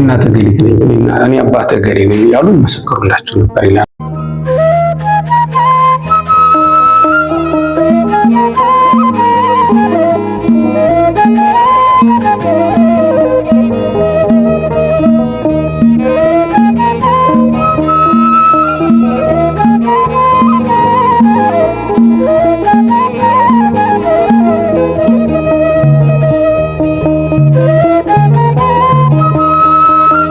እናተ ገሊት ነኝ እኔ አባተ ገሪ ነኝ ያሉ መሰከሩላቸው ነበር ይላል።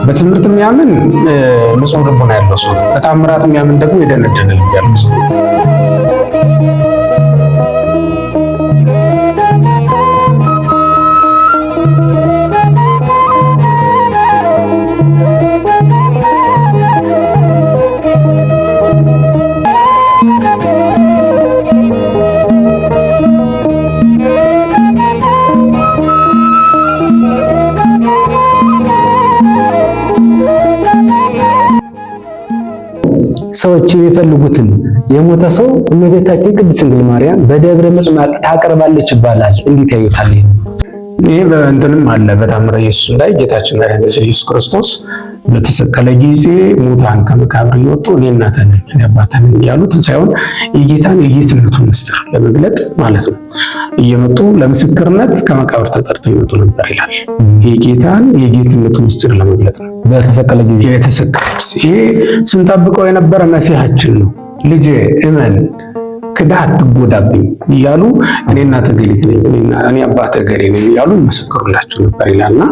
በትምህርት የሚያምን ንጹህ ልቦና ያለው ሰው፣ በታምራት የሚያምን ደግሞ የደነደነ ልብ ያለው ሰው። ሰዎች የሚፈልጉትን የሞተ ሰው እመቤታችን ቅድስት ድንግል ማርያም በደብረ ምጥማቅ ታቀርባለች ይባላል። እንዴት ያዩታል? ይሄ በእንትንም አለ በታምረ ኢየሱስ ላይ ጌታችን መድኃኒታችን ኢየሱስ ክርስቶስ በተሰቀለ ጊዜ ሙታን ከመቃብር እየወጡ እኔ እናተ ነኝ እኔ አባተ ነኝ ያሉትን ሳይሆን የጌታን የጌትነቱን ምስጢር ለመግለጥ ማለት ነው እየመጡ ለምስክርነት ከመቃብር ተጠርተው ይመጡ ነበር ይላል። የጌታን የጌትነቱን ምስጢር ለመግለጥ ነው በተሰቀለ ጊዜ ይሄ ስንጠብቀው የነበረ መሲሐችን ነው። ልጄ እመን ክዳህ አትጎዳብኝ እያሉ እኔ እናተ ገሊት ነኝ እኔ አባተ ገሪ ነኝ እያሉ መሰከሩላቸው ነበር ይላልና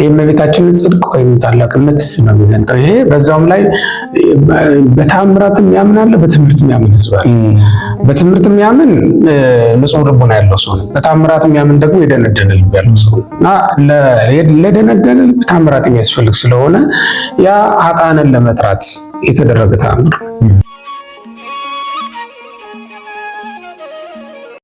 የእመቤታችንን ጽድቅ ወይም ታላቅነት ነው የሚገልጠው። ይሄ በዛውም ላይ በታምራት የሚያምን አለ፣ በትምህርት የሚያምን ህዝብ አለ። በትምህርት የሚያምን ንጹህ ልቦና ያለው ሰው ነው። በታምራት የሚያምን ደግሞ የደነደነ ልብ ያለው ሰው እና ለደነደነ ልብ ታምራት የሚያስፈልግ ስለሆነ ያ ኃጥአንን ለመጥራት የተደረገ ተአምር ነው።